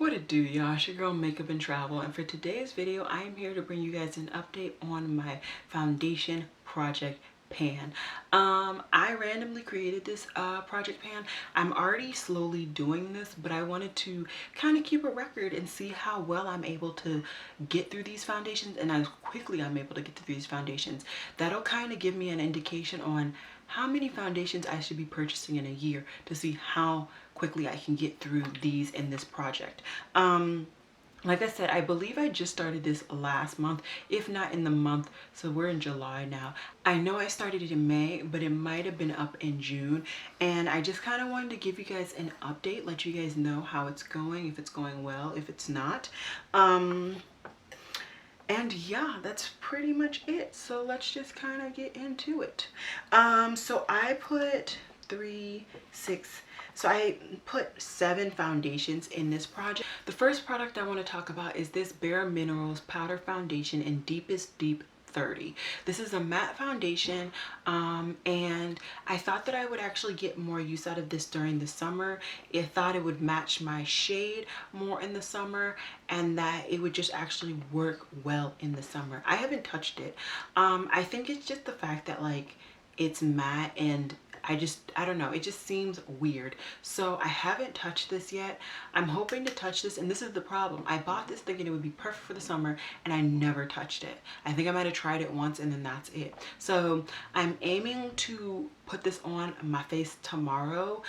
What it do, y'all? It's your girl Makeup and Travel, and for today's video I am here to bring you guys an update on my foundation project pan. I randomly created this project pan. I'm already slowly doing this, but I wanted to kind of keep a record and see how well I'm able to get through these foundations and how quickly I'm able to get through these foundations. That'll kind of give me an indication on how many foundations I should be purchasing in a year to see how quickly I can get through these in this project. Like I said, I believe I just started this last month, if not in the month, so we're in July now. I know I started it in May, but it might have been up in June, and I just kind of wanted to give you guys an update, let you guys know how it's going, if it's going well, if it's not. And yeah, that's pretty much it. So let's just kind of get into it. So I put 7 foundations in this project. The first product I want to talk about is this BareMinerals powder foundation in Deepest Deep 30. This is a matte foundation, and I thought that I would actually get more use out of this during the summer. I thought it would match my shade more in the summer, and that it would just actually work well in the summer. I haven't touched it. I think it's just the fact that like it's matte, and I don't know, it just seems weird. So I haven't touched this yet. I'm hoping to touch this, and this is the problem. I bought this thinking it would be perfect for the summer, and I never touched it. I think I might have tried it once, and then that's it. So I'm aiming to put this on my face tomorrow,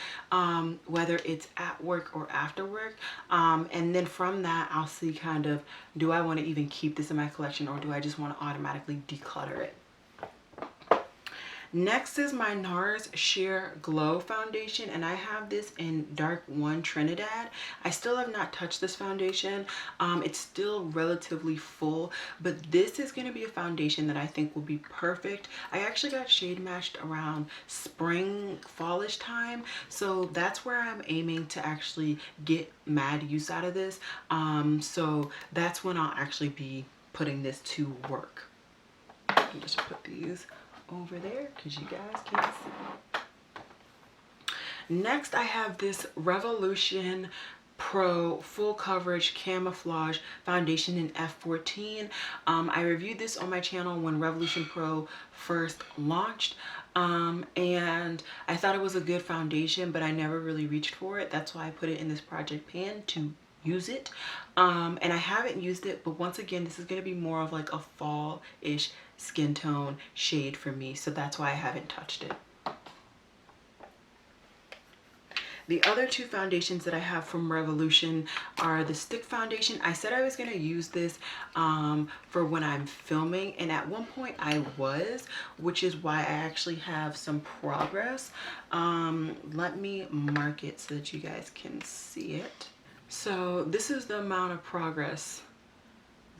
whether it's at work or after work. And then from that, I'll see kind of, do I want to even keep this in my collection, or do I just want to automatically declutter it? Next is my NARS Sheer Glow foundation, and I have this in Dark 1 Trinidad. I still have not touched this foundation. It's still relatively full, but this is going to be a foundation that I think will be perfect. I actually got shade matched around spring, fallish time, so that's where I'm aiming to actually get mad use out of this. So that's when I'll actually be putting this to work. I can just put these over there because you guys can't see. Next, I have this Revolution Pro Full Coverage Camouflage Foundation in F14. I reviewed this on my channel when Revolution Pro first launched, and I thought it was a good foundation, but I never really reached for it. That's why I put it in this project pan to use it. And I haven't used it, but once again, this is going to be more of like a fall-ish skin tone shade for me, so that's why I haven't touched it. The other 2 foundations that I have from Revolution are the stick foundation. I said I was going to use this for when I'm filming, and at one point I was, which is why I actually have some progress. Let me mark it so that you guys can see it. So this is the amount of progress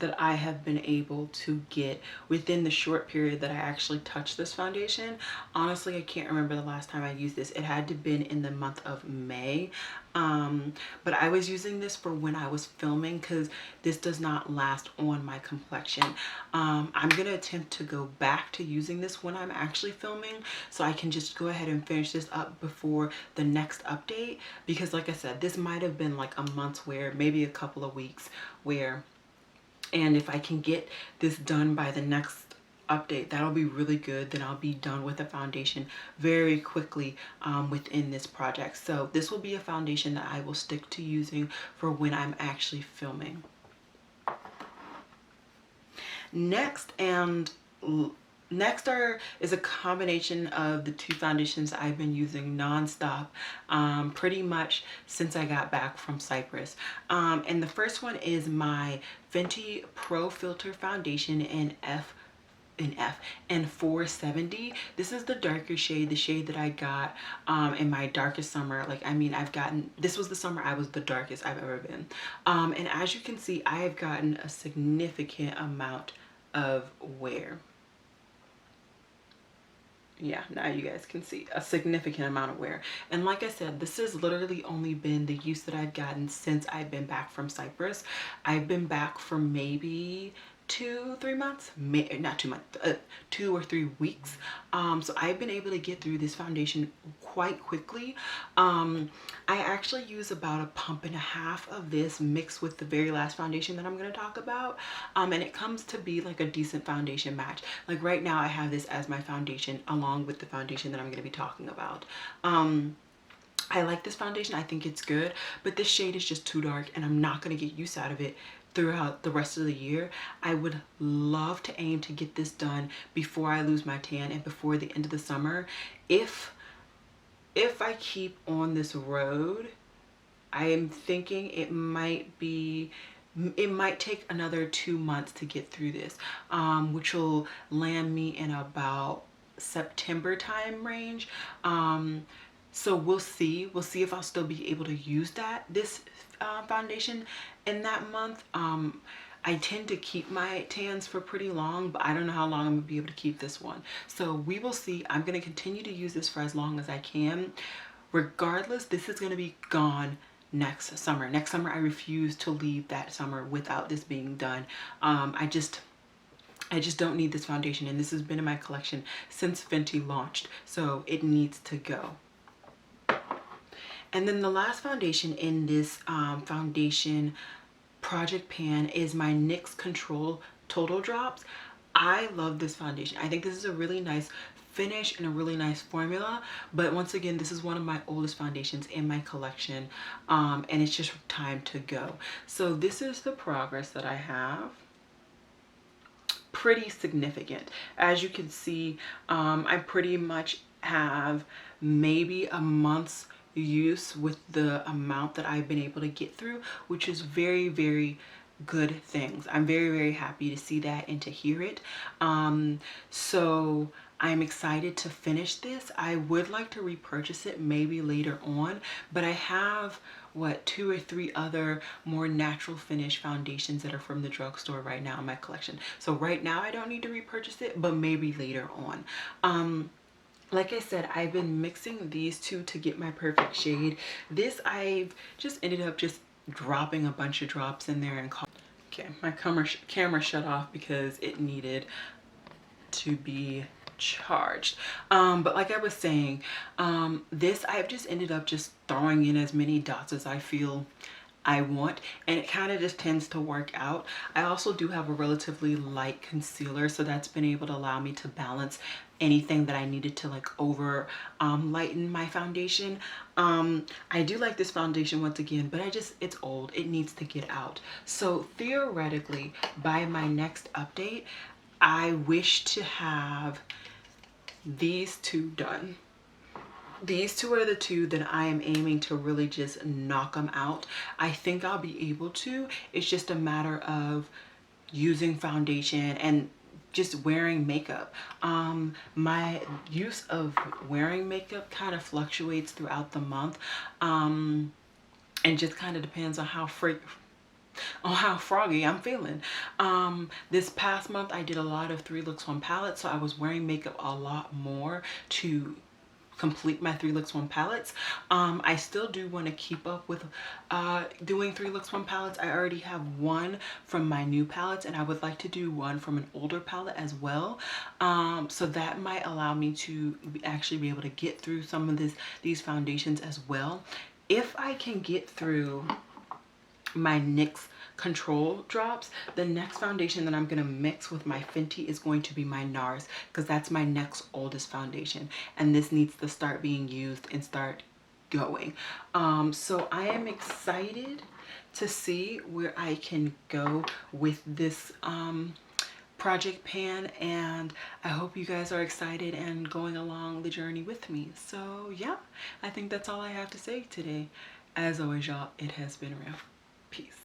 that I have been able to get within the short period that I actually touched this foundation. Honestly, I can't remember the last time I used this. It had to have been in the month of May. But I was using this for when I was filming because this does not last on my complexion. I'm going to attempt to go back to using this when I'm actually filming, so I can just go ahead and finish this up before the next update, because like I said, this might have been like a month's wear, maybe a couple of weeks wear. And if I can get this done by the next update, that'll be really good. Then I'll be done with the foundation very quickly within this project. So this will be a foundation that I will stick to using for when I'm actually filming. Next is a combination of the 2 foundations I've been using nonstop pretty much since I got back from Cyprus. And the first one is my Fenty Pro Filter foundation in F 470. This is the darker shade, the shade that I got in my darkest summer. Like, I mean, this was the summer I was the darkest I've ever been. And as you can see, I have gotten a significant amount of wear. Yeah, now you guys can see a significant amount of wear. And like I said, this has literally only been the use that I've gotten since I've been back from Cyprus. I've been back for maybe 2-3 months, not 2 months, 2 or 3 weeks. So I've been able to get through this foundation quite quickly. I actually use about a pump and a half of this mixed with the very last foundation that I'm going to talk about, and it comes to be like a decent foundation match. Like right now I have this as my foundation along with the foundation that I'm going to be talking about. I like this foundation. I think it's good, but this shade is just too dark and I'm not going to get use out of it throughout the rest of the year. I would love to aim to get this done before I lose my tan and before the end of the summer. If I keep on this road, I am thinking it might take another 2 months to get through this, which will land me in about September time range. So we'll see if I'll still be able to use this foundation in that month. I tend to keep my tans for pretty long, but I don't know how long I'm gonna be able to keep this one. So we will see. I'm gonna continue to use this for as long as I can. Regardless, this is gonna be gone next summer. Next summer, I refuse to leave that summer without this being done. I just don't need this foundation, and this has been in my collection since Fenty launched, so it needs to go. And then the last foundation in this foundation project pan is my NYX Control Total Drops. I love this foundation. I think this is a really nice finish and a really nice formula, but once again, this is one of my oldest foundations in my collection, and it's just time to go. So this is the progress that I have. Pretty significant. As you can see, I pretty much have maybe a month's use with the amount that I've been able to get through, which is very, very good things. I'm very, very happy to see that and to hear it. So I'm excited to finish this. I would like to repurchase it maybe later on, but I have 2 or 3 other more natural finish foundations that are from the drugstore right now in my collection. So right now I don't need to repurchase it, but maybe later on. Like I said, I've been mixing these two to get my perfect shade. This I've just ended up just dropping a bunch of drops in there and okay, my camera shut off because it needed to be charged. But like I was saying, this I've just ended up just throwing in as many dots as I feel I want, and it kind of just tends to work out. I also do have a relatively light concealer, so that's been able to allow me to balance anything that I needed to like over lighten my foundation. I do like this foundation once again, but it's old, it needs to get out. So theoretically, by my next update, I wish to have these two done. These two are the two that I am aiming to really just knock them out. I think I'll be able to. It's just a matter of using foundation and just wearing makeup. My use of wearing makeup kind of fluctuates throughout the month, and just kind of depends on how froggy I'm feeling. This past month I did a lot of 3 looks 1 palettes, so I was wearing makeup a lot more to complete my 3 looks 1 palettes. I still do want to keep up with doing 3 looks 1 palettes. I already have one from my new palettes, and I would like to do one from an older palette as well. So that might allow me to actually be able to get through some of these foundations as well. If I can get through my NYX Control drops, the next foundation that I'm going to mix with my Fenty is going to be my NARS, because that's my next oldest foundation, and this needs to start being used and start going. So I am excited to see where I can go with this project pan, and I hope you guys are excited and going along the journey with me. So yeah, I think that's all I have to say today. As always, y'all, it has been real. Peace.